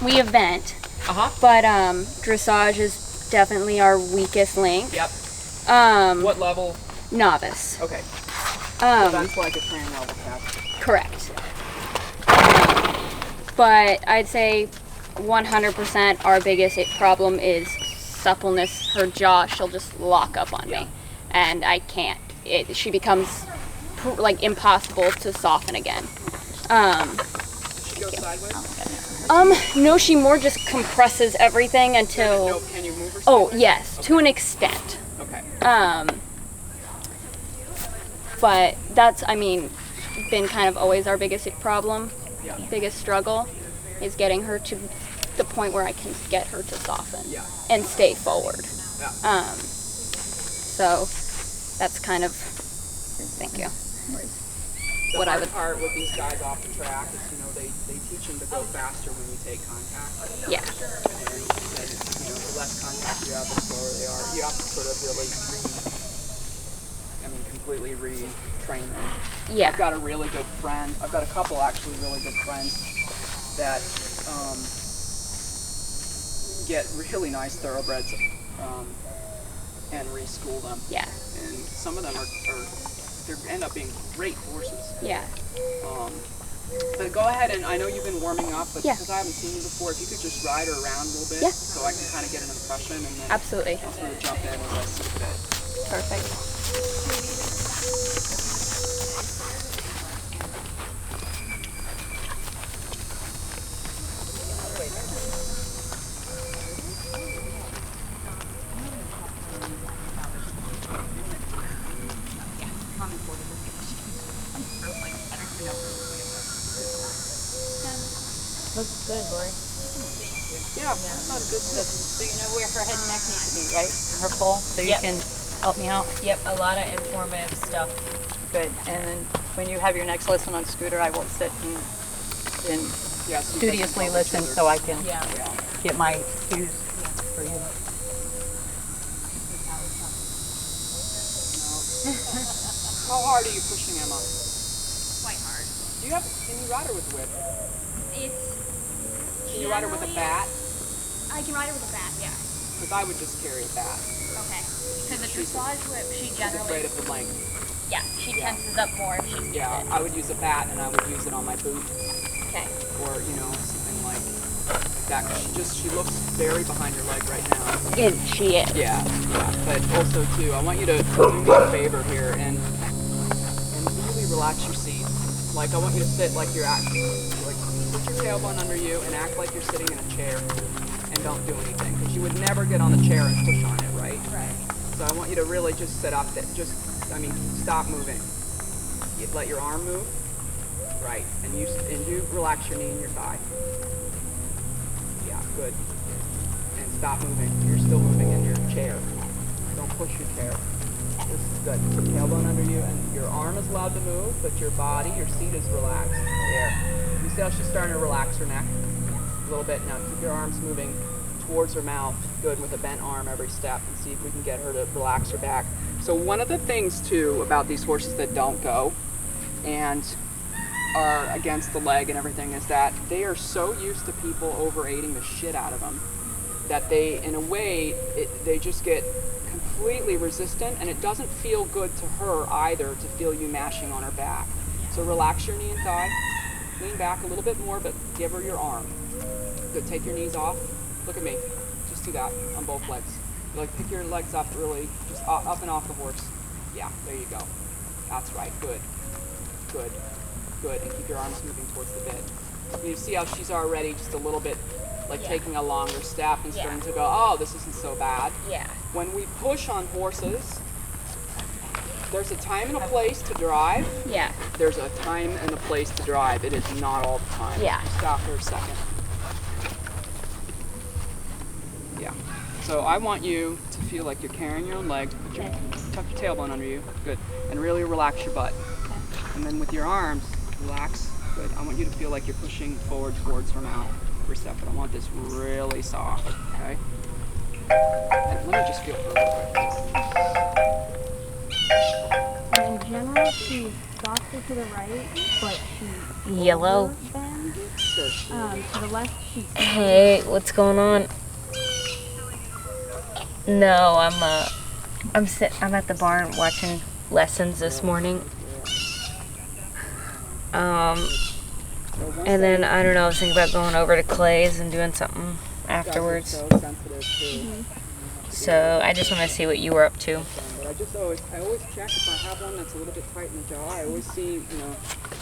We event, but dressage is definitely our weakest link. Yep. What level? Novice. Okay. So that's like a training level test. Correct. But I'd say 100% our biggest problem is suppleness. Her jaw, she'll just lock up on me, and I can't. She becomes like impossible to soften again. Does she go sideways? No, she more just compresses everything until. Can you move her sideways? Oh yes, to an extent. Okay. But that's, I mean, been kind of always our biggest problem, biggest struggle, is getting her to the point where I can get her to soften and stay forward. Yeah. So that's kind of, thank you. The hard part with these guys off the track is, you know, they teach them to go faster when you take contact. Yeah. And you know, the less contact you have, the slower they are. You have to sort of really completely retrain them. Yeah. I've got a really good friend. I've got a couple actually really good friends that get really nice thoroughbreds and reschool them. Yeah. And some of them they end up being great horses. Yeah. But go ahead, and I know you've been warming up, but Yeah. because I haven't seen you before, if you could just ride her around a little bit, so I can kind of get an impression, and then Absolutely. I'll sort of jump in as I see fit. Perfect. Looks good, Lori. Yeah, that's not good stuff. So you know where her head and neck needs to be, right? Her full, so you can help me out? Yep, a lot of informative stuff. Good. And then when you have your next lesson on scooter, I will sit and studiously listen so I can get my cues for you. How hard are you pushing Emma? Quite hard. Can you ride her with a whip? Can you ride her with a bat? I can ride her with a bat, yeah. Because I would just carry a bat. Okay. Because the dressage whip, she She's generally... afraid of the length. Yeah, she tenses up more if she sees Yeah, it. I would use a bat and I would use it on my boot. Okay. Or, you know, something like that. 'Cause she looks very behind your leg right now. She is. Yeah. But also, too, I want you to do me a favor here and really relax your seat. Like, I want you to sit like you're like, put your tailbone under you and act like you're sitting in a chair and don't do anything. Because you would never get on the chair and push on it, right? Right. So I want you to really just sit up, stop moving. You let your arm move, right, and you relax your knee and your thigh. Yeah, good. And stop moving. You're still moving in your chair. Don't push your chair. This is good. Put your tailbone under you, and your arm is allowed to move, but your body, your seat is relaxed. There. You see how she's starting to relax her neck? A little bit. Now keep your arms moving towards her mouth. Good, with a bent arm every step, and see if we can get her to relax her back. So one of the things, too, about these horses that don't go and are against the leg and everything is that they are so used to people over-aiding the shit out of them that they, in a way, they just get completely resistant, and it doesn't feel good to her either to feel you mashing on her back. So relax your knee and thigh. Lean back a little bit more, but give her your arm. Good, take your knees off. Look at me. Just do that on both legs. Like, pick your legs up really, just up and off the horse. Yeah, there you go. That's right, good. Good, good, and keep your arms moving towards the bit. You see how she's already just a little bit, like taking a longer step and starting to go, oh, this isn't so bad. Yeah. When we push on horses, there's a time and a place to drive. Yeah. There's a time and a place to drive. It is not all the time. Yeah. Stop for a second. Yeah. So I want you to feel like you're carrying your own leg. Tuck your tailbone under you. Good. And really relax your butt. And then with your arms, relax. Good. I want you to feel like you're pushing forward towards her mouth for a second. I want this really soft. Okay? And let me just feel for her real quick. In general, she's softer to the right, but she Yellow. bends To the left, she's Hey, what's going on? No, I'm at the barn watching lessons this morning. And then I don't know, I was thinking about going over to Clay's and doing something afterwards. So sensitive too. So I just want to see what you were up to. But I always check if I have one that's a little bit tight in the jaw. I always see,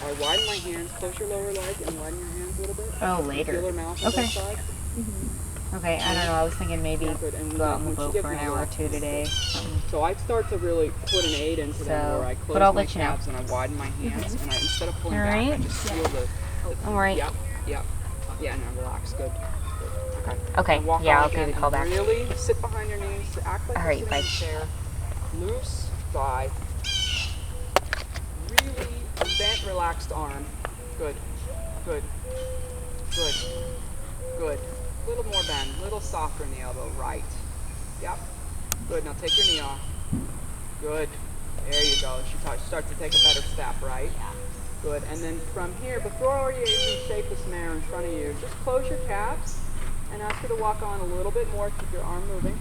I widen my hands, close your lower leg, and widen your hands a little bit. Oh, later. Feel her mouth on both sides. Okay, I don't know, I was thinking maybe Good. And go out on the when she boat gives for an me hour or that- two today. So I start to really put an aid into them So, where I close but I'll my let you know. calves and I widen my hands, and instead of pulling All back, I right. just feel the All right. Yep. Yeah, no, relax. Good. Okay. Okay, And walk yeah, on I'll give again you a call and back. Really sit behind your knees. Act like All you're right, sitting bye. in a chair. Loose thigh. Really bent, relaxed arm. Good. Good. Good. Good. A little more bend. A little softer in the elbow. Right. Yep. Good. Now take your knee off. Good. There you go. She starts to take a better step, right? Yeah. Good. And then from here, before you even shape this mare in front of you, just close your calves and ask her to walk on a little bit more. Keep your arm moving.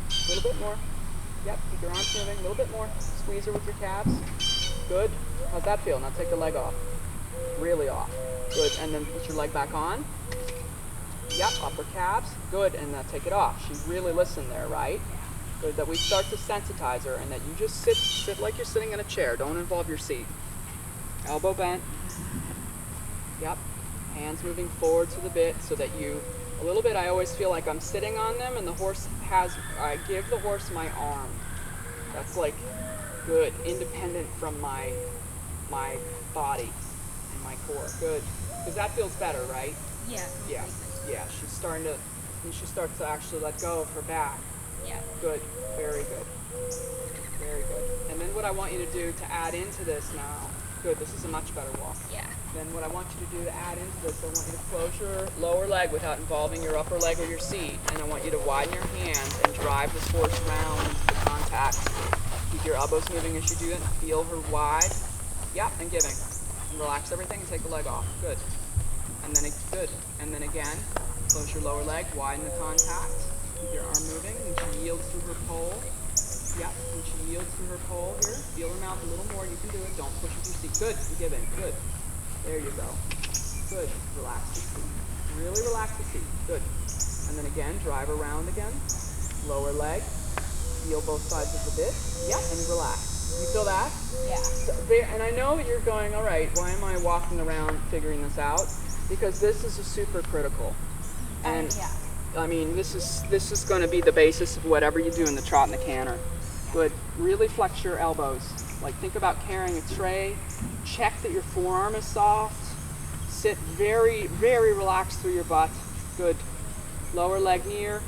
A little bit more. Yep. Keep your arms moving. A little bit more. Squeeze her with your calves. Good. How's that feel? Now take the leg off. Really off. Good. And then put your leg back on. Yep. Upper calves. Good. And now take it off. She really listened there, right? Good. That we start to sensitize her and that you just sit like you're sitting in a chair. Don't involve your seat. Elbow bent. Yep. Hands moving forward to the bit so that a little bit, I always feel like I'm sitting on them and I give the horse my arm. That's like good, independent from my body and my core. Good. Because that feels better, right? Yeah. Yeah. Yeah. She starts to actually let go of her back. Yeah. Good. Very good. Very good. And then what I want you to do to add into this now, good, this is a much better walk. Yeah. Then what I want you to do to add into this, I want you to close your lower leg without involving your upper leg or your seat. And I want you to widen your hands and drive this horse round into the contact. Keep your elbows moving as you do it. Feel her wide. Yep, and giving. And relax everything and take the leg off. Good. And then good. And then again, close your lower leg, widen the contact. Keep your arm moving, and she yields through her pole. Yep, and she yields through her pole here. Feel her mouth a little more. You can do it. Don't push with your seat. Good. And giving. Good. There you go. Good. Relax the seat. Really relax the seat. Good. And then again, drive around again. Lower leg. Feel both sides of the bit. Yep, and relax. You feel that? Yeah. So, and I know you're going, all right, why am I walking around figuring this out? Because this is a super critical. And Yeah. I mean, this is going to be the basis of whatever you do in the trot and the canter. Good. Really flex your elbows. Like think about carrying a tray. Check that your forearm is soft. Sit very, very relaxed through your butt. Good. Lower leg near.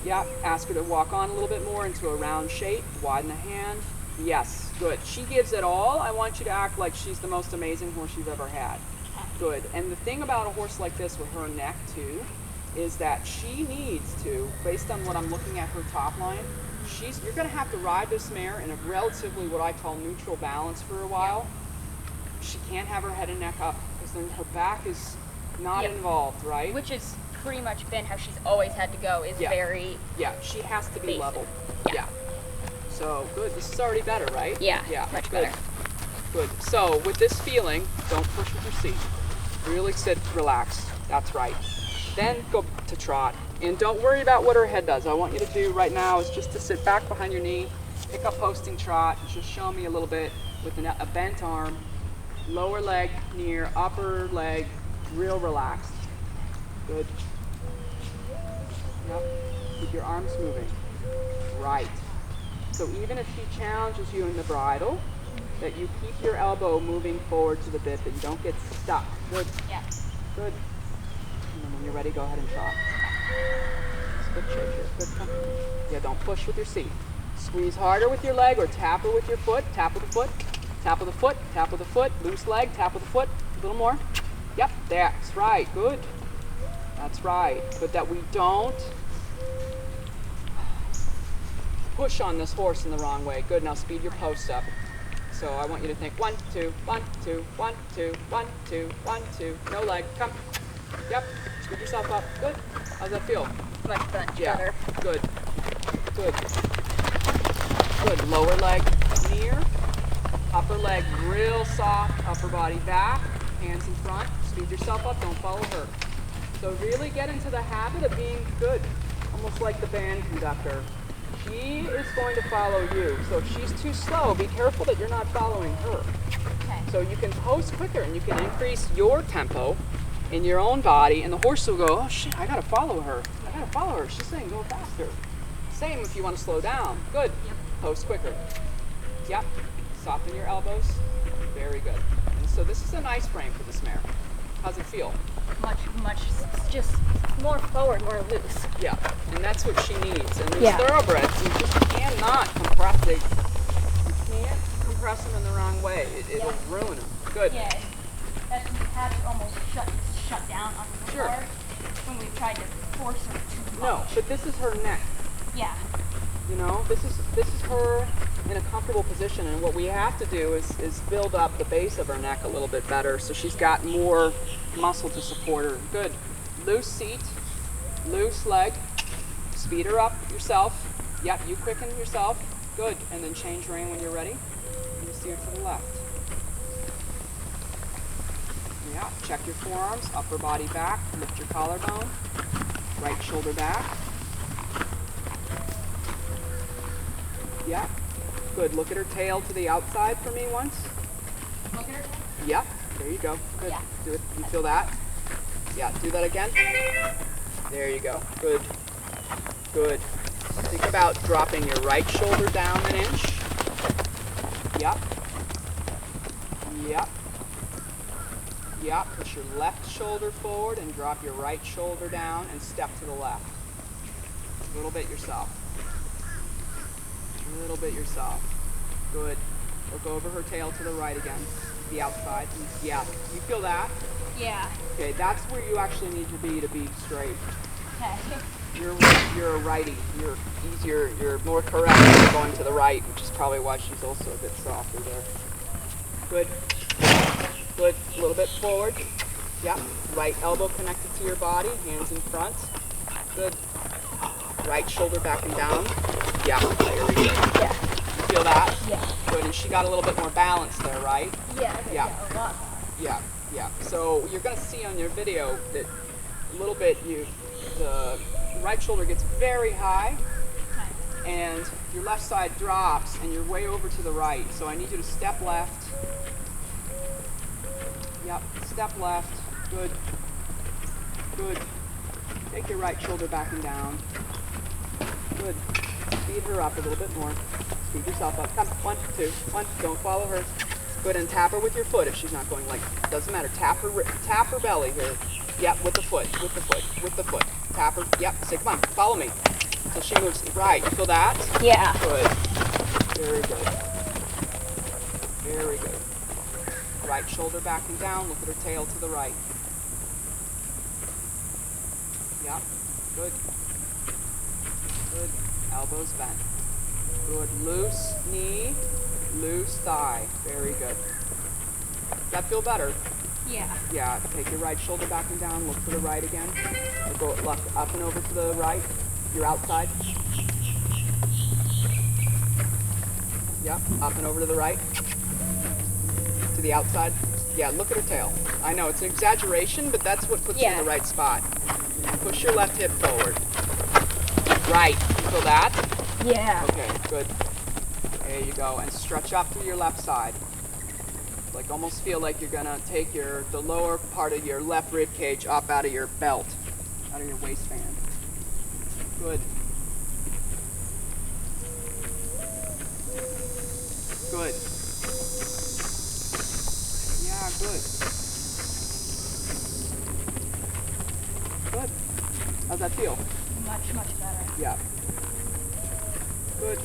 Yep. Ask her to walk on a little bit more into a round shape. Widen the hand. Yes. Good. She gives it all. I want you to act like she's the most amazing horse you've ever had. Good. And the thing about a horse like this with her neck too, is that she needs to, based on what I'm looking at her top line, you're going to have to ride this mare in a relatively what I call neutral balance for a while. She can't have her head and neck up because then her back is not involved, right? Which has pretty much been how she's always had to go. Is very she has to be basic. level. Yeah. So good. This is already better, right? Yeah. good. Much better. Good. So with this feeling, don't push with your seat. Really sit relaxed. That's right. Then go to trot. And don't worry about what her head does. All I want you to do right now is just to sit back behind your knee, pick up posting trot, just show me a little bit with a bent arm, lower leg near, upper leg, real relaxed. Good. Yep. Keep your arms moving. Right. So even if she challenges you in the bridle, that you keep your elbow moving forward to the bit, that you don't get stuck. Good. Yeah. Good. And then when you're ready, go ahead and trot. It's good shape here. Good company. Yeah, don't push with your seat. Squeeze harder with your leg or tap her with your foot. Tap with the foot. Tap with the foot. Tap with the foot. Loose leg. Tap with the foot. A little more. Yep, that's right. Good. That's right. But that we don't push on this horse in the wrong way. Good. Now speed your post up. So I want you to think 1, 2, 1, 2, 1, 2, 1, 2, 1, 2. No leg. Come. Yep. Scoop yourself up. Good. How's that feel? Much Yeah. better. Good. Good. Good. Lower leg near. Upper leg real soft. Upper body back. Hands in front. Speed yourself up. Don't follow her. So really get into the habit of being good. Almost like the band conductor. She is going to follow you. So if she's too slow, be careful that you're not following her. Okay. So you can post quicker and you can increase your tempo in your own body, and the horse will go, oh shit, I gotta follow her. I gotta follow her. She's saying go faster. Same if you want to slow down. Good. Yep. Post quicker. Yep. Soften your elbows. Very good. And so this is a nice frame for this mare. How's it feel? Much, just more forward, more loose. Yeah. And that's what she needs. And these Yeah. thoroughbreds, you just cannot compress them. You can't compress them in the wrong way. It'll ruin them. Good. Yeah, that's when we had her almost shut down on the Sure. floor when we tried to force her too much. No, but this is her neck. Yeah. You know, this is her in a comfortable position, and what we have to do is build up the base of her neck a little bit better so she's got more muscle to support her. Good. Loose seat, loose leg, speed her up yourself. Yep, you quicken yourself. Good. And then change rein when you're ready. And you steer to the left. Yeah, check your forearms, upper body back, lift your collarbone, right shoulder back. Yeah, good. Look at her tail to the outside for me once. Look at her. Yep, there you go. Good. Yeah. Do it. You feel that? Yeah, do that again. There you go. Good. Good. Think about dropping your right shoulder down an inch. Yep. Yep. Yep. Push your left shoulder forward and drop your right shoulder down and step to the left. A little bit yourself. A little bit yourself. Good. Look over her tail to the right again. The outside. Yeah. You feel that? Yeah. Okay, that's where you actually need to be straight. Okay. You're a righty. You're easier. You're more correct when you're going to the right, which is probably why she's also a bit softer there. Good. Good. A little bit forward. Yeah. Right elbow connected to your body. Hands in front. Good. Right shoulder back and down. Yeah. There we go. Yeah. You feel that? Yeah. Good. And she got a little bit more balance there, right? Yeah. Yeah. A lot. Yeah. Yeah. So you're going to see on your video that a little bit the right shoulder gets very high and your left side drops and you're way over to the right. So I need you to step left. Yep. Step left. Good. Good. Take your right shoulder back and down. Good. Speed her up a little bit more. Speed yourself up. Come. 1, 2, 1. Don't follow her. Good. And tap her with your foot if she's not going like. Doesn't matter. Tap her belly here. Yep. With the foot. With the foot. With the foot. Tap her. Yep. Say, come on. Follow me. So she moves right. You feel that? Yeah. Good. Very good. Very good. Right shoulder back and down. Look at her tail to the right. Yep. Good. Good. Elbows bent. Good. Loose knee, loose thigh. Very good. Does that feel better? Yeah. Yeah. Take your right shoulder back and down. Look to the right again. Go up and over to the right. Your outside. Yep. Up and over to the right. To the outside. Yeah. Look at her tail. I know it's an exaggeration, but that's what puts you in the right spot. Push your left hip forward. Right. You feel that? Yeah. Okay, good. There you go. And stretch up through your left side. Like almost feel like you're gonna take the lower part of your left rib cage up out of your belt, out of your waistband. Good. Good. Yeah, good. Good. How's that feel? Much better. Yeah. Good.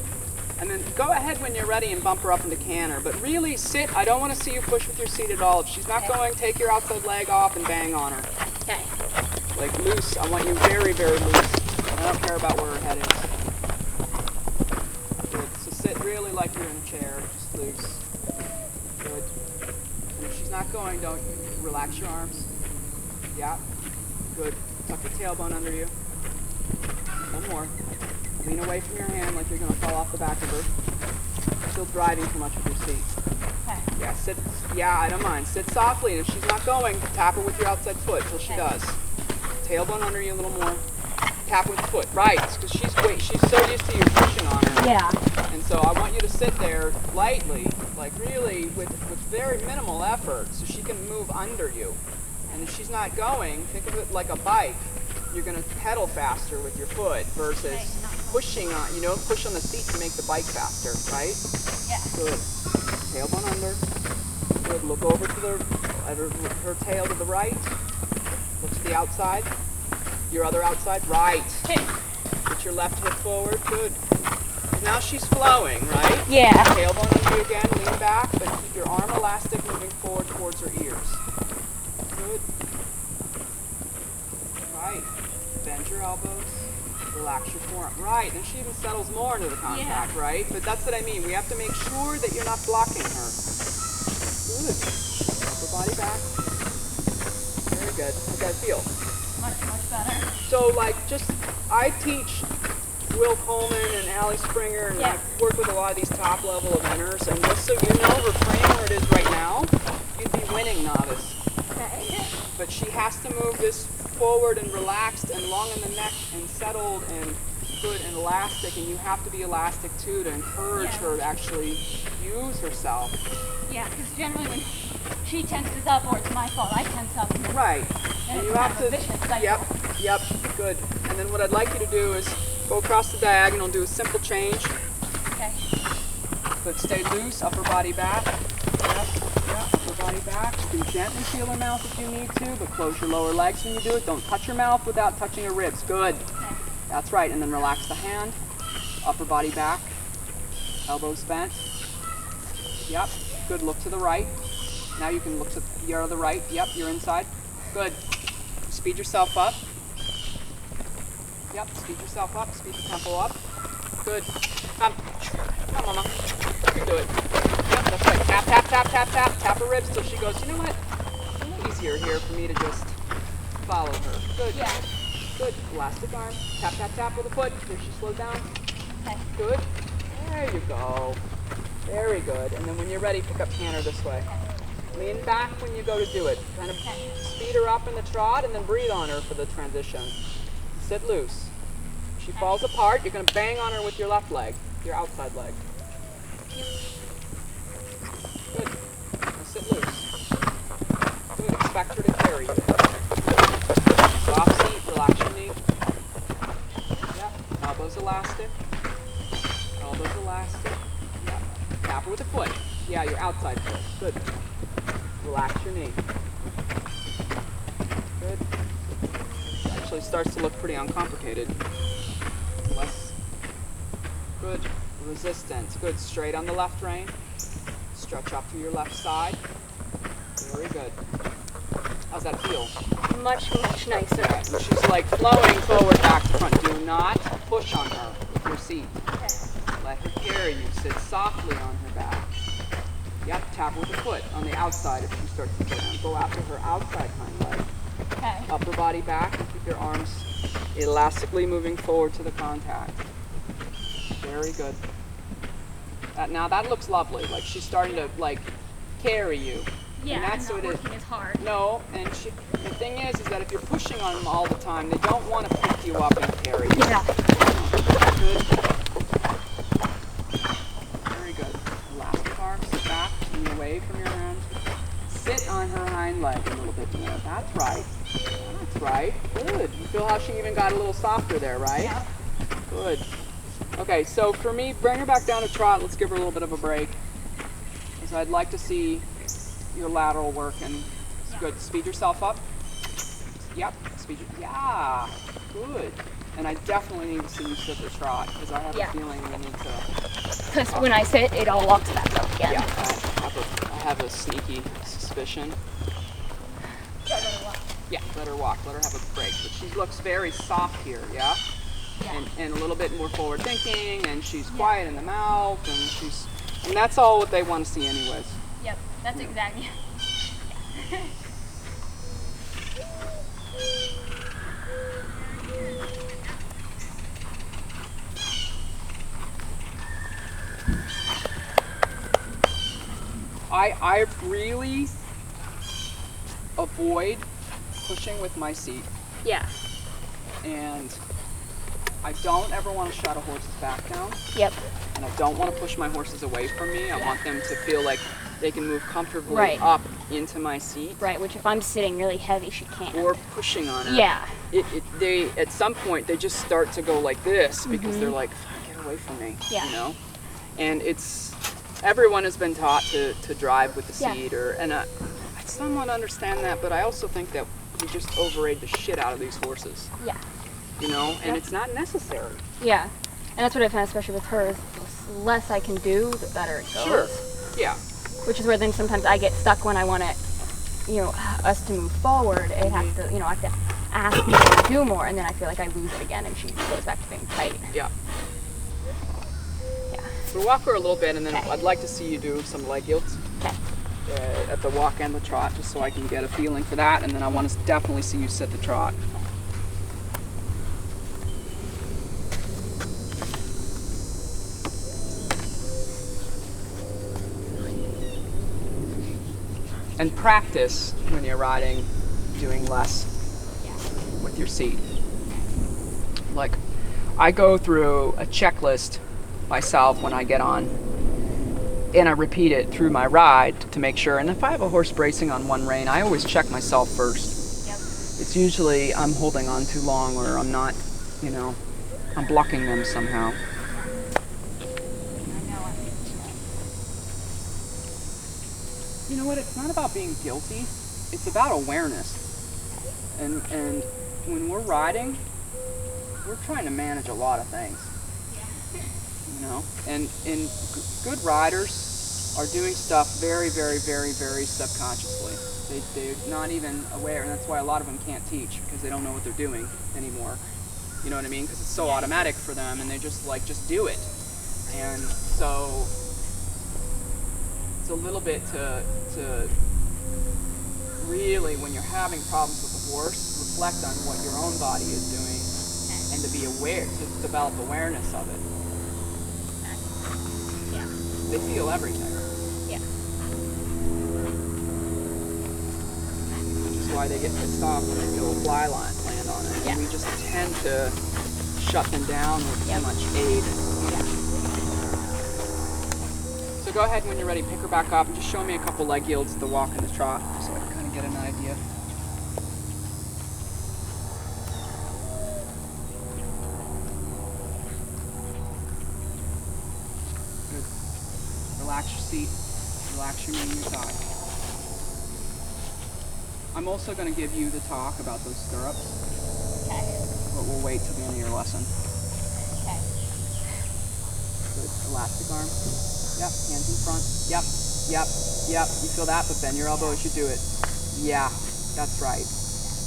And then go ahead when you're ready and bump her up into canter. But really sit. I don't want to see you push with your seat at all. If she's not going, take your outside leg off and bang on her. Okay. Like loose. I want you very, very loose. I don't care about where her head is. Good. So sit really like you're in a chair. Just loose. not going, don't relax your arms. Yeah, good. Tuck your tailbone under you. One more. Lean away from your hand like you're going to fall off the back of her. Still driving too much with your seat. Okay. Yeah, sit. Yeah, I don't mind. Sit softly, and if she's not going, tap her with your outside foot till she does. Tailbone under you a little more. Tap with the foot. Right, because she's so used to you pushing on her. Yeah. And so I want you to sit there lightly, like really with very minimal effort, so she can move under you. And if she's not going, think of it like a bike. You're going to pedal faster with your foot versus pushing on, push on the seat to make the bike faster, right? Yeah. Good. Tailbone under. Good. Look over to her tail to the right. Look to the outside. Your other outside. Right. Put your left hip forward. Good. Now she's flowing, right? Yeah. Tailbone under you again. Lean back, but keep your arm elastic moving forward towards her ears. Good. Right. Bend your elbows. Relax your forearm. Right. And she even settles more into the contact, right? But that's what I mean. We have to make sure that you're not blocking her. Good. Upper body back. Very good. How's that feel? Much better. So, I teach Will Coleman and Allie Springer, and I work with a lot of these top-level eventers, and just so you know, her frame where it is right now, you'd be winning, novice. Okay. But she has to move this forward and relaxed and long in the neck and settled and good and elastic, and you have to be elastic, too, to encourage her to actually use herself. Yeah, because generally when she tenses up or it's my fault, I tense up. Right. And And you it's have kind of a to, vicious cycle. yep, good. And then what I'd like you to do is go across the diagonal, do a simple change. Okay. But stay loose, upper body back. Yep, upper body back. You can gently feel her mouth if you need to, but close your lower legs when you do it. Don't touch your mouth without touching her ribs. Good. Okay. That's right. And then relax the hand. Upper body back. Elbows bent. Yep. Good. Look to the right. Now you can look to your other right. Yep, you're inside. Good. Speed yourself up. Yep, speed yourself up. Speed the tempo up. Good. Come, Mama. You can do it. Yep, that's right. Tap, tap, tap, tap, tap. Tap her ribs till she goes, you know what? It's a little easier here for me to just follow her. Good. Yeah. Good. Elastic arm. Tap, tap, tap with a foot. Here she slows down. Okay. Good. There you go. Very good. And then when you're ready, pick up canter this way. Lean back when you go to do it. Kind of speed her up in the trot and then breathe on her for the transition. Sit loose. If she falls apart, you're going to bang on her with your left leg, your outside leg. Good. Now sit loose. Good. Expect her to carry you. Soft seat, relax your knee. Yep. Elbows elastic. Elbows elastic. Yep. Tap her with a foot. Yeah, your outside foot. Good. Relax your knee. Good. It actually starts to look pretty uncomplicated. Less. Good. Resistance. Good. Straight on the left rein. Stretch up to your left side. Very good. How's that feel? Much nicer. Okay. And she's like flowing forward, back to front. Do not push on her with your seat. Let her carry you. Sit softly on her back. Yep, tap with the foot on the outside if she starts to sit down. Go after her outside hind leg. Okay. Upper body back and keep your arms elastically moving forward to the contact. Very good. Now that looks lovely. Like she's starting to carry you. Yeah, and that's I'm not what it is. working as hard. No, and the thing is that if you're pushing on them all the time, they don't want to pick you up and carry you. Yeah. Good. Very good. Elastic arm, sit back, lean away from your hand. Sit on her hind leg a little bit more. That's right. That's right. Good. You feel how she even got a little softer there, right? Yeah. Good. Okay, so for me, bring her back down to trot. Let's give her a little bit of a break. Because I'd like to see your lateral work, and it's good. Speed yourself up. Yep. Yeah. Good. And I definitely need to see you sit the trot because I have a feeling we need to. Because when I sit, it all locks back up again. Yeah, I have a sneaky suspicion. Yeah, let her walk. Let her have a break. But she looks very soft here, yeah? And a little bit more forward thinking, and she's quiet in the mouth, and that's all what they want to see anyways. Yep, that's exactly. I really avoid pushing with my seat, Yeah. and I don't ever want to shut a horse's back down, Yep. and I don't want to push my horses away from me. I want them to feel like they can move comfortably Right. up into my seat. Right, which if I'm sitting really heavy, she can't. Or pushing on it. Yeah. They at some point they just start to go like this because they're like, "Fuck, get away from me," Yeah. you know. And everyone has been taught to drive with the Yeah. seat, and I somewhat understand that, but I also think that we just overrate the shit out of these horses, Yeah. you know, and Yep. it's not necessary. Yeah. And that's what I found, especially with her, is the less I can do, the better it goes. Sure. Yeah. Which is where then sometimes I get stuck when I want to, us to move forward. It has to, I have to ask people to do more, and then I feel like I lose it again, and she goes back to being tight. Yeah. Yeah. So walk her a little bit, and then Okay. I'd like to see you do some leg yields Okay. at the walk and the trot, just so I can get a feeling for that, and then I want to definitely see you sit the trot. And practice when you're riding, doing less with your seat. Like, I go through a checklist myself when I get on, and I repeat it through my ride to make sure. And if I have a horse bracing on one rein, I always check myself first. Yep. It's usually I'm holding on too long, or I'm not, I'm blocking them somehow. You know what? It's not about being guilty. It's about awareness. And when we're riding, we're trying to manage a lot of things. And good riders are doing stuff very, very, very, very subconsciously. They're not even aware, and that's why a lot of them can't teach, because they don't know what they're doing anymore. You know what I mean? Because it's so automatic for them, and they just do it. And so it's a little bit to really, when you're having problems with the horse, reflect on what your own body is doing, and to be aware, to develop awareness of it. Yeah. They feel everything. Yeah. Which is why they get pissed off when they feel a fly line land on it. Yeah. And we just tend to shut them down with too much aid. So go ahead when you're ready, pick her back up and just show me a couple leg yields at the walk and the trot so I can kind of get an idea. Good. Relax your seat, relax your knee and your thigh. I'm also going to give you the talk about those stirrups, Okay. but we'll wait till the end of your lesson. Okay. Good. Elastic arm. Yep. Hands in front. Yep. Yep. Yep. You feel that, but bend your elbow as you do it. Yeah. That's right.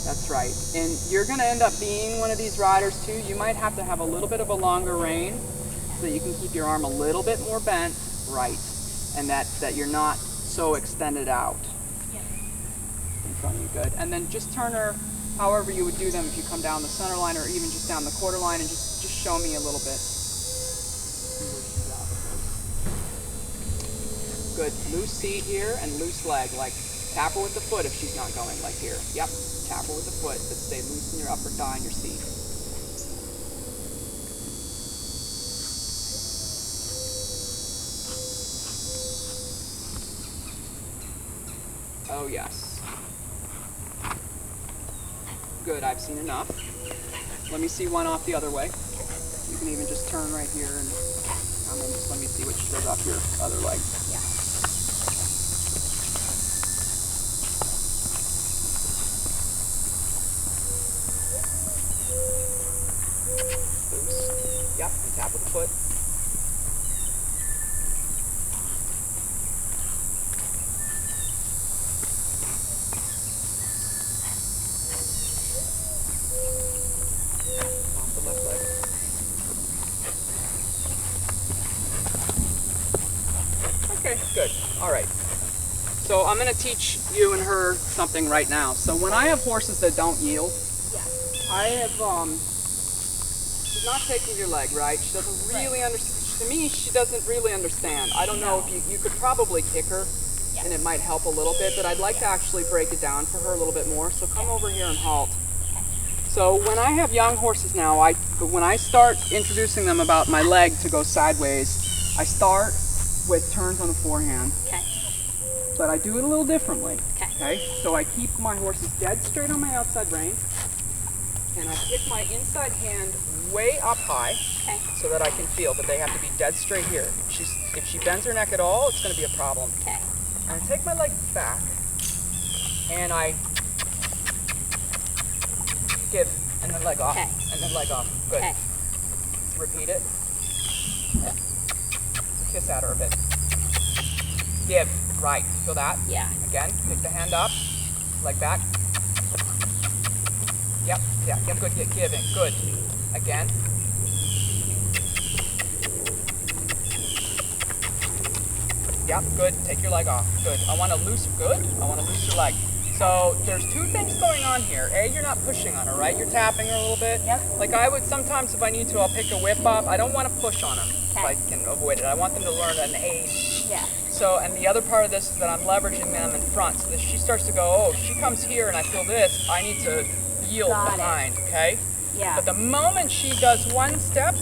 That's right. And you're going to end up being one of these riders too. You might have to have a little bit of a longer rein so that you can keep your arm a little bit more bent, right, and that you're not so extended out. In front of you, good. And then just turn her however you would do them if you come down the center line or even just down the quarter line, and just show me a little bit. Good. Loose seat here and loose leg. Like tap her with the foot if she's not going like here. Yep. Tap her with the foot, but stay loose in your upper thigh and your seat. Oh yes. Good, I've seen enough. Let me see one off the other way. You can even just turn right here and then just let me see what she does off your other leg. Yeah. Loose. Yep, and tap with the foot. Off the left leg. Okay, good. All right. So I'm going to teach you and her something right now. So when I have horses that don't yield, I have, she's not taking your leg, right? She doesn't really understand. To me, she doesn't really understand. I don't know if you could probably kick her and it might help a little bit, but I'd like to actually break it down for her a little bit more. So come over here and halt. So when I have young horses now, when I start introducing them about my leg to go sideways, I start with turns on the forehand. Okay. But I do it a little differently. Okay. So I keep my horses dead straight on my outside rein, and I kick my inside hand way up high, so that I can feel, but they have to be dead straight here. If she bends her neck at all, it's going to be a problem. Okay. And I take my leg back, and I give, and then leg off, and then leg off. Good. Okay. Repeat it. Kiss at her a bit. Give. Right. Feel that? Yeah. Again. Pick the hand up. Leg back. Yep. Yeah. Get good. Get giving. Good. Again. Yep. Good. Take your leg off. Good. I want to loose. Good. I want to loose your leg. So there's two things going on here. A, you're not pushing on her, right? You're tapping her a little bit. Yep. Like I would sometimes, if I need to, I'll pick a whip up. I don't want to push on them if I can avoid it. I want them to learn an aid. Yeah. So, and the other part of this is that I'm leveraging them in front. So that she starts to go, oh, she comes here and I feel this, I need to yield behind, okay? Yeah. But the moment she does one step,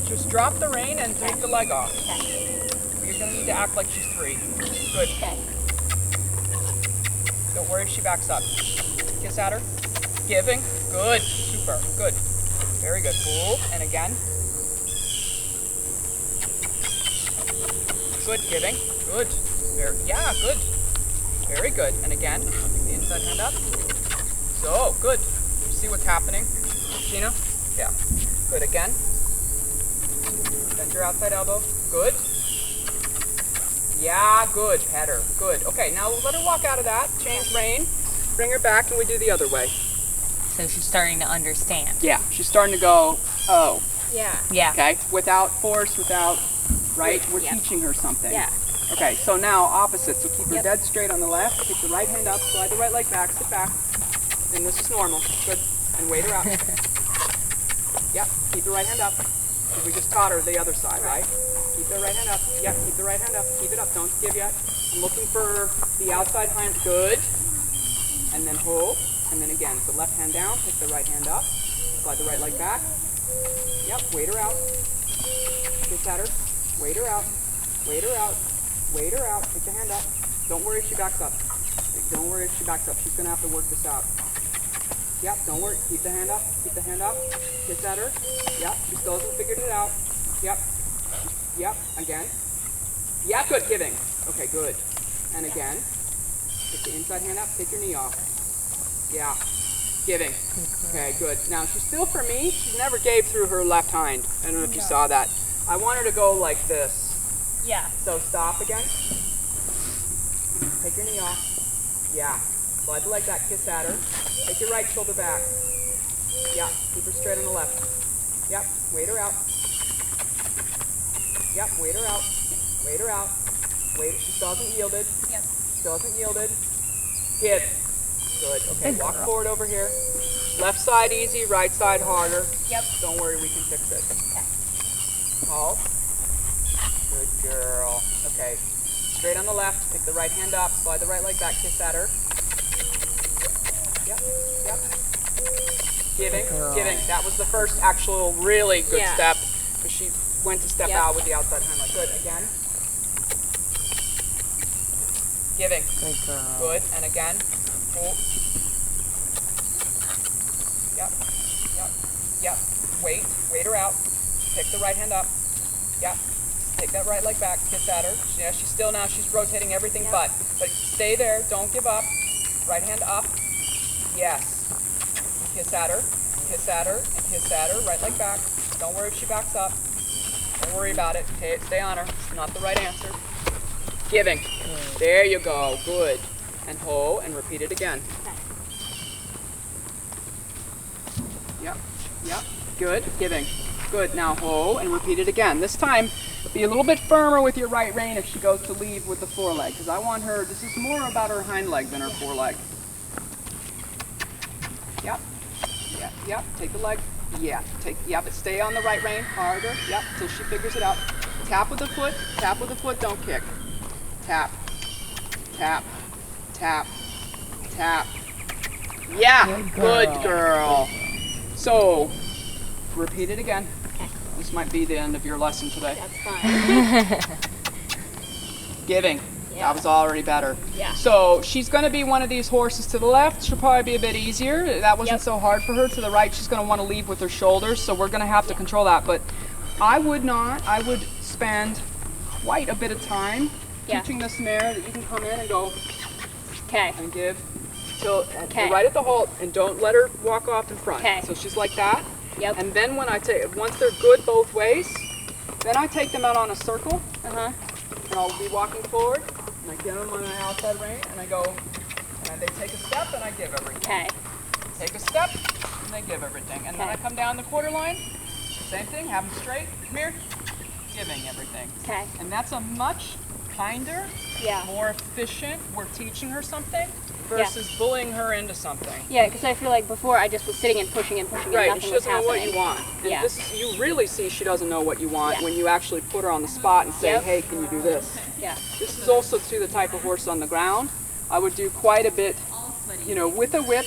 just drop the rein and take the leg off. Okay. You're gonna need to act like she's 3. Good. Okay. Don't worry if she backs up. Kiss at her. Giving. Good. Super. Good. Very good. Pull. And again. Good. Giving. Good. Yeah, good. Very good. And again. Pick the inside hand up. So, good. You see what's happening, Gina? Yeah. Good. Again. Bend your outside elbow. Good. Yeah, good. Pet her. Good. Okay, now let her walk out of that. Change rein. Bring her back and we do the other way. So she's starting to understand. Yeah, she's starting to go, oh. Yeah. Yeah. Okay, without force, right? We're teaching her something. Yeah. Okay, so now opposite. So keep her dead straight on the left. Kick the right hand up. Slide the right leg back. Sit back. And this is normal. Good. And wait her out. Yep, keep the right hand up. We just taught her the other side, right? Keep the right hand up. Yep, keep the right hand up. Keep it up. Don't give yet. I'm looking for the outside hand. Good. And then hold. And then again. So left hand down. Pick the right hand up. Slide the right leg back. Yep, wait her out. Kiss at her. Wait her out. Wait her out. Wait her out. Pick the hand up. Don't worry if she backs up. Don't worry if she backs up. She's going to have to work this out. Yep, don't worry. Keep the hand up. Keep the hand up. Kiss at her. Yep, she still hasn't figured it out. Yep. Yep, again. Yeah, good, giving. Okay, good. And again. Pick the inside hand up. Take your knee off. Yeah. Giving. Okay, good. Now, she's still, for me, she never gave through her left hind. I don't know if you saw that. I want her to go like this. Yeah. So stop again. Take your knee off. Yeah. Slide the leg back, kiss at her. Take your right shoulder back. Yeah, keep her straight on the left. Yep, wait her out. Yep, wait her out. Wait her out. Wait, she still hasn't yielded. Yep. Still hasn't yielded. Good. Good. Okay, walk forward over here. Left side easy, right side harder. Yep. Don't worry, we can fix it. Okay. Halt. Good girl. Okay. Straight on the left, pick the right hand up, slide the right leg back, kiss at her. Yep, yep. Giving, giving. That was the first actual really good step, because she went to step out with the outside hand like good. Again. Giving. Good girl. Good, and again. Pull. Yep, yep, yep. Wait her out. Pick the right hand up. Yep. Take that right leg back, kiss at her. Yeah, she's still now, she's rotating everything but stay there, don't give up. Right hand up. Yes. Kiss at her, and kiss at her. Right leg back. Don't worry if she backs up. Don't worry about it. Stay on her. It's not the right answer. Giving. There you go. Good. And ho, and repeat it again. Yep. Yep. Good. Giving. Good. Now ho, and repeat it again. This time, Be a little bit firmer with your right rein if she goes to leave with the foreleg, because I want her, this is more about her hind leg than her foreleg. Yep. Yep, yep, take the leg. Yeah, but stay on the right rein, harder. Yep, till she figures it out. Tap with the foot, don't kick. Tap, tap, tap, tap. Yeah, good girl. So, repeat it again. This might be the end of your lesson today. That's fine. Giving. Yeah. That was already better. Yeah. So she's going to be one of these horses to the left. She'll probably be a bit easier. That wasn't so hard for her. To the right, she's going to want to leave with her shoulders. So we're going to have to control that. But I would spend quite a bit of time teaching this mare that you can come in and go and give till right at the halt, and don't let her walk off in front. So she's like that. Yep. And then when once they're good both ways, then I take them out on a circle. And I'll be walking forward, and I get them on my outside rein, and I go, and they take a step, and I give everything. Take a step, and they give everything. And then I come down the quarter line, same thing, have them straight, come here, giving everything. And that's a much kinder, more efficient, we're teaching her something, versus bullying her into something. Yeah, because I feel like before I just was sitting and pushing and pushing and nothing was happening. Right, she doesn't know what you want. And this is, you really see she doesn't know what you want when you actually put her on the spot and say, hey, can you do this? This is also, too, the type of horse on the ground. I would do quite a bit, with a whip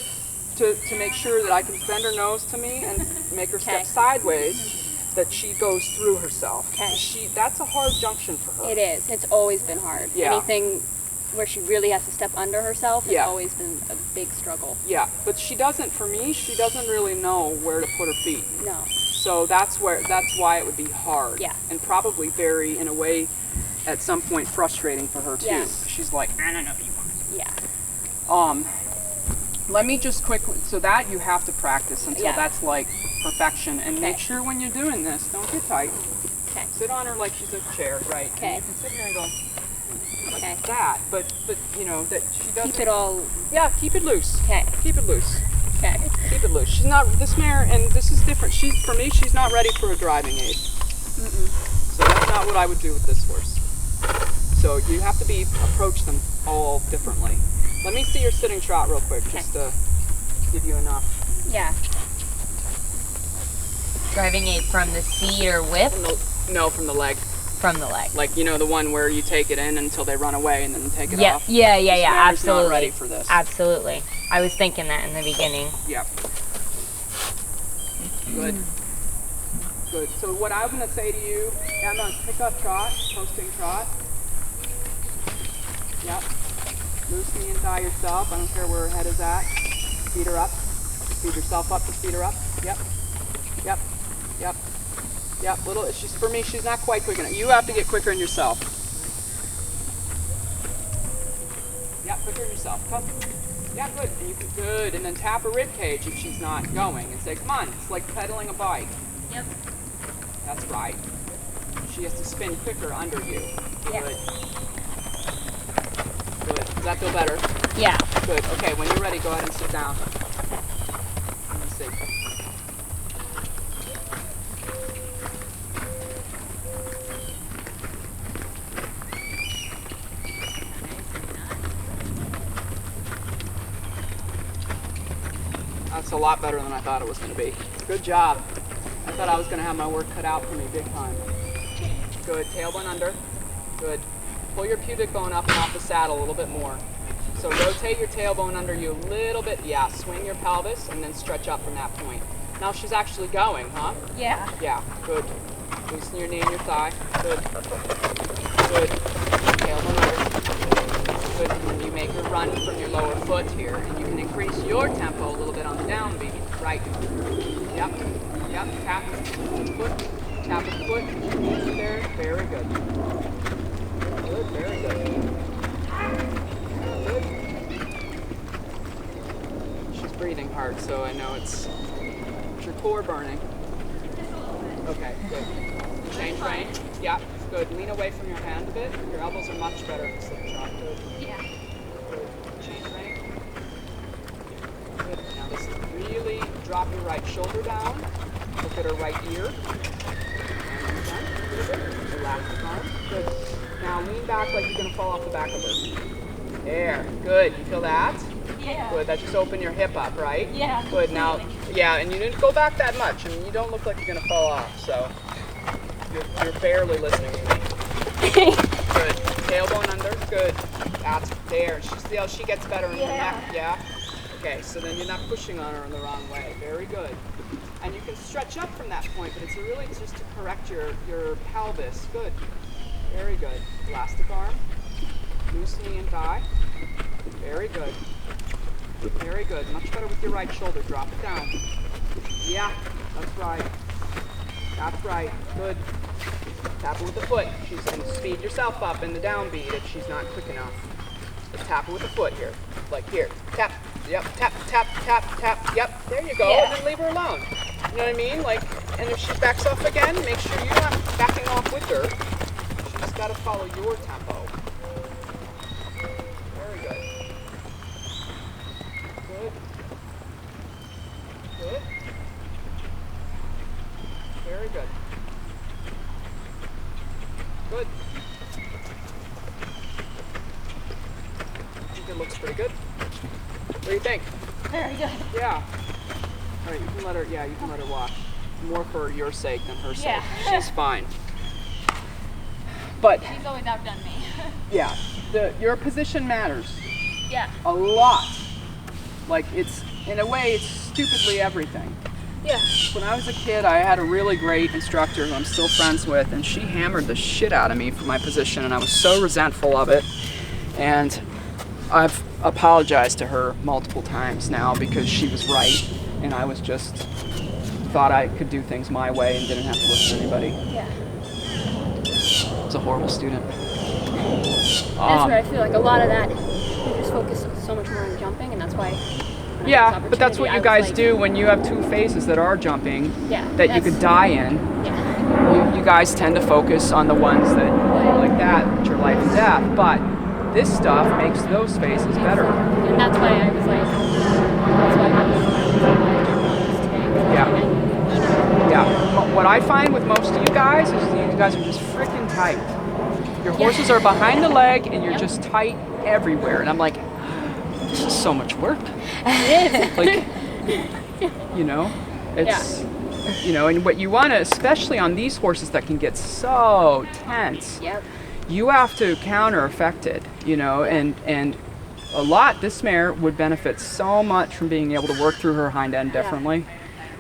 to make sure that I can bend her nose to me and make her step sideways, that she goes through herself. That's a hard junction for her. It is. It's always been hard. Anything where she really has to step under herself has always been a big struggle. Yeah, but she doesn't really know where to put her feet. No. So that's why it would be hard. And probably very, in a way, at some point frustrating for her too. She's like, I don't know what you want. Let me just quickly, so that you have to practice until that's like perfection. And make sure when you're doing this, don't get tight. Sit on her like she's a chair, right? And you can sit here and go, like that, but that she doesn't. Keep it all. Yeah, keep it loose. Keep it loose. Keep it loose. She's not, this mare, and this is different. For me, she's not ready for a driving aid. So that's not what I would do with this horse. So you have to approach them all differently. Let me see your sitting trot real quick, just to give you enough. Driving aid from the seat or whip? No, from the leg. From the leg. Like, the one where you take it in until they run away and then take it off. Yeah, absolutely. Not ready for this. Absolutely. I was thinking that in the beginning. Yep. Good. Good. So what I'm going to say to you, Emma, pick up trot, posting trot. Yep. Loose knee and tie yourself. I don't care where her head is at. Speed her up. Speed yourself up to speed her up. Yep. Yep. Yep. Yep. For me, she's not quite quick enough. You have to get quicker in yourself. Yep, quicker in yourself. Come. Yeah, good. And you can good. And then tap her rib cage if she's not going and say, come on, it's like pedaling a bike. Yep. That's right. She has to spin quicker under you. Good. Good. Does that feel better? Yeah. Good. Okay, when you're ready, go ahead and sit down. Let me see. That's a lot better than I thought it was going to be. Good job. I thought I was going to have my work cut out for me big time. Good. Tailbone under. Good. Pull your pubic bone up and off the saddle a little bit more. So rotate your tailbone under you a little bit. Yeah, swing your pelvis and then stretch up from that point. Now she's actually going, huh? Yeah. Yeah, good. Loosen your knee and your thigh. Good. Good. Tailbone under. Good. And you make her run from your lower foot here, and you can increase your tempo a little bit on the downbeat. Right. Yep. Yep. Tap the foot. Tap the foot. There. Very good. Good. Very good. She's breathing hard, so I know it's your core burning. Okay, good. Change rein. Yeah, good. Lean away from your hand a bit. Your elbows are much better in slip trot. Good. Yeah. Good. Change rein. Good. Now just really drop your right shoulder down. Look at her right ear. And done. Elastic arm. Good. Now lean back like you're going to fall off the back of her. There. Good. You feel that? Yeah. Good. That just opened your hip up, right? Yeah. Good. Now, yeah, and you didn't go back that much. I mean, you don't look like you're going to fall off, so you're barely listening to me. Good. Tailbone under. Good. That's there. See how she gets better in her neck? Yeah? Okay, so then you're not pushing on her in the wrong way. Very good. And you can stretch up from that point, but it's really just to correct your pelvis. Good. Very good. Elastic arm. Loose knee and thigh. Very good. Very good. Much better with your right shoulder. Drop it down. Yeah, that's right. That's right. Good. Tap her with the foot. She's going to speed yourself up in the downbeat if she's not quick enough. Just tap her with the foot here. Like here. Tap. Yep. Tap, tap, tap, tap. Yep. There you go. Yeah. And then leave her alone. You know what I mean? Like, and if she backs off again, make sure you're not backing off with her. She's got to follow your tempo. Very good. Good. Good. Very good. Good. I think it looks pretty good. What do you think? Very good. Yeah. All right, you can let her wash. More for your sake than her sake. Yeah. She's fine. But She's always outdone me. yeah, your position matters Yeah. a lot. Like it's, in a way, it's stupidly everything. Yeah. When I was a kid, I had a really great instructor who I'm still friends with, and she hammered the shit out of me for my position, and I was so resentful of it. And I've apologized to her multiple times now because she was right, and I was just thought I could do things my way and didn't have to listen to anybody. Yeah. I was a horrible student. That's where I feel like a lot of that, we just focus so much more on jumping, and that's why. when I Yeah, had this but that's what you opportunity, I guys was do like, when you have two phases that are jumping Yeah, that you that's- could die in. Yeah. You guys tend to focus on the ones that like that, which are life and death. But this stuff makes those phases better. And that's why I was like, that's why I was today. Yeah. Yeah. What I find with most of you guys is you guys are just freaking tight. Your horses are behind the leg and you're just tight everywhere. And I'm like, this is so much work. It is. Like, you know, it's, you know, and what you want to, especially on these horses that can get so tense, Yep. you have to counter affect it, you know, and a lot, this mare would benefit so much from being able to work through her hind end differently.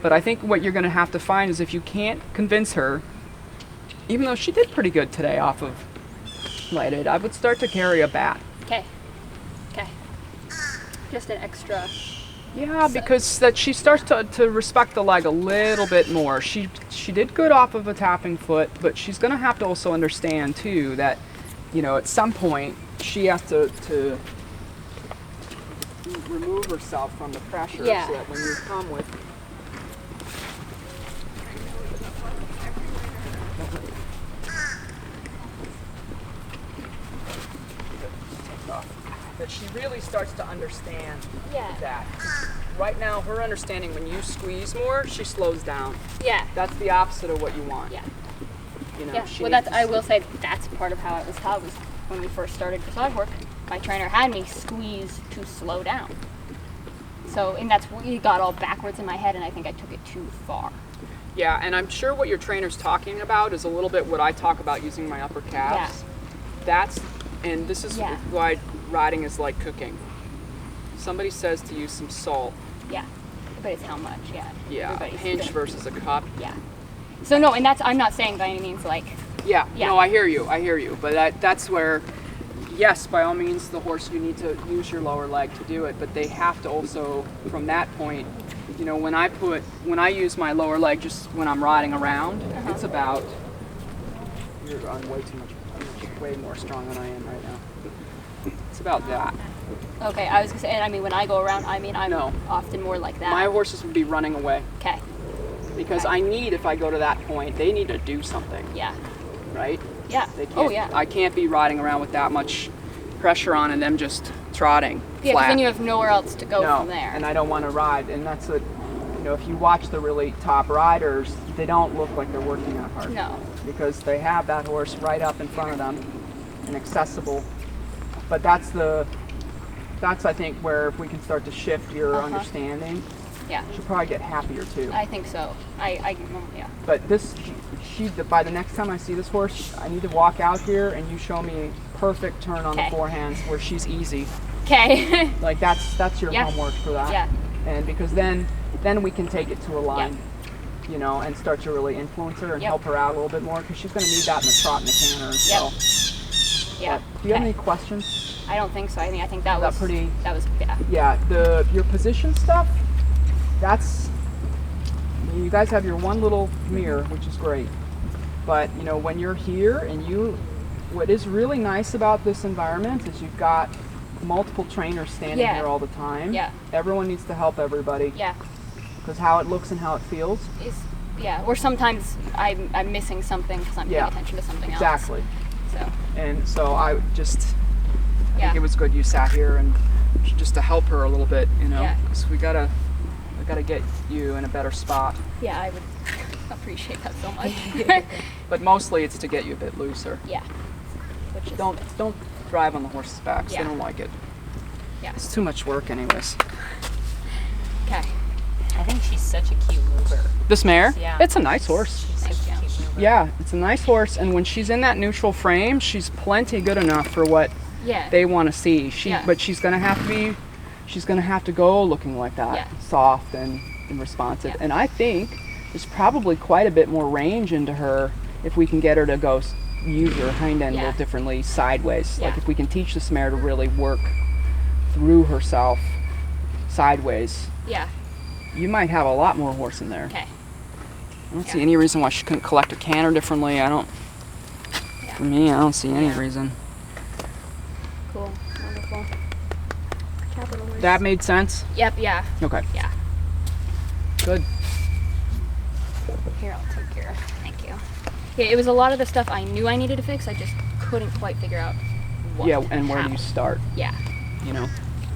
But I think what you're going to have to find is if you can't convince her, even though she did pretty good today off of lighted, I would start to carry a bat. Okay. Okay. Just an extra. Yeah, because that she starts to respect the leg a little bit more. She did good off of a tapping foot, but she's going to have to also understand too that, you know, at some point she has to remove herself from the pressure so that when you come with that she really starts to understand that. Right now, her understanding when you squeeze more, she slows down. Yeah. That's the opposite of what you want. Yeah. You know, Yeah. she Well, needs that's. I will say that's part of how I was taught was when we first started dressage work. My trainer had me squeeze to slow down. So, and that's we got all backwards in my head, and I think I took it too far. Yeah, and I'm sure what your trainer's talking about is a little bit what I talk about using my upper calves. That's, and this is why riding is like cooking. Somebody says to use some salt. Yeah. But it's how much? Yeah. Yeah, a Everybody's pinch different. versus a cup. Yeah. So no, and that's I'm not saying by any means like. Yeah, Yeah. no, I hear you. But that's where, yes, by all means, the horse, you need to use your lower leg to do it, but they have to also, from that point, you know, when I use my lower leg just when I'm riding around, it's about, you're on way too much, you're way more strong than I am right now. It's about that. Okay, I was gonna say, and I mean when I go around, I mean I'm No. often more like that. My horses would be running away Okay. because Okay. I need, if I go to that point, they need to do something, Yeah. right? Yeah. They can't, Oh yeah. I can't be riding around with that much pressure on and them just trotting Yeah, because flat. then you have nowhere else to go No, from there. and I don't want to ride, and that's what know, if you watch the really top riders, they don't look like they're working that hard. No. Because they have that horse right up in front of them and accessible. But that's I think where if we can start to shift your understanding, Yeah. she'll probably get happier too. I think so. Yeah. But by the next time I see this horse, I need to walk out here and you show me a perfect turn on the Okay. forehands where she's easy. Okay. Like that's your Yeah. homework for that. Yeah. And because then we can take it to a line, you know, and start to really influence her and Yep. help her out a little bit more because she's going to need that in the trot and the canter. Yep. So, Yeah. do you have Okay. any questions? I don't think so. I think that That was pretty- That was yeah. Yeah, your position stuff, you guys have your one little mirror, which is great. But, you know, when you're here and what is really nice about this environment is you've got multiple trainers standing Yeah. here all the time. Yeah. Everyone needs to help everybody. Yeah. Because how it looks and how it feels. Or sometimes I'm missing something because I'm paying Yeah. attention to something else. Exactly. So And so I yeah. think it was good you sat here and just to help her a little bit, you know, Yeah. because we gotta get you in a better spot. Yeah, I would appreciate that so much. But mostly it's to get you a bit looser. Yeah. Which is Don't drive on the horse's backs. Yeah. They don't like it. Yeah. It's too much work anyways. Okay. I think she's such a cute mover. This mare? Yeah. It's a nice horse. She's such a Thank you. cute mover. Yeah, it's a nice horse, and when she's in that neutral frame, she's plenty good enough for what Yeah. they want to see. Yeah. But she's gonna have to go looking like that, Yeah. soft and responsive. Yeah. And I think there's probably quite a bit more range into her if we can get her to go use her hind end a Yeah. little differently sideways. Like Yeah. if we can teach this mare to really work through herself sideways, Yeah. you might have a lot more horse in there. Okay. I don't see any reason why she couldn't collect a canter differently. For me, I don't see any reason. Cool. Wonderful. Capitalist. That made sense? Yep. Yeah. Okay. Yeah. Good. Here, I'll take care of. Thank you. Yeah, it was a lot of the stuff I knew I needed to fix. I just couldn't quite figure out what. Yeah, and where how. do you start? Yeah. You know?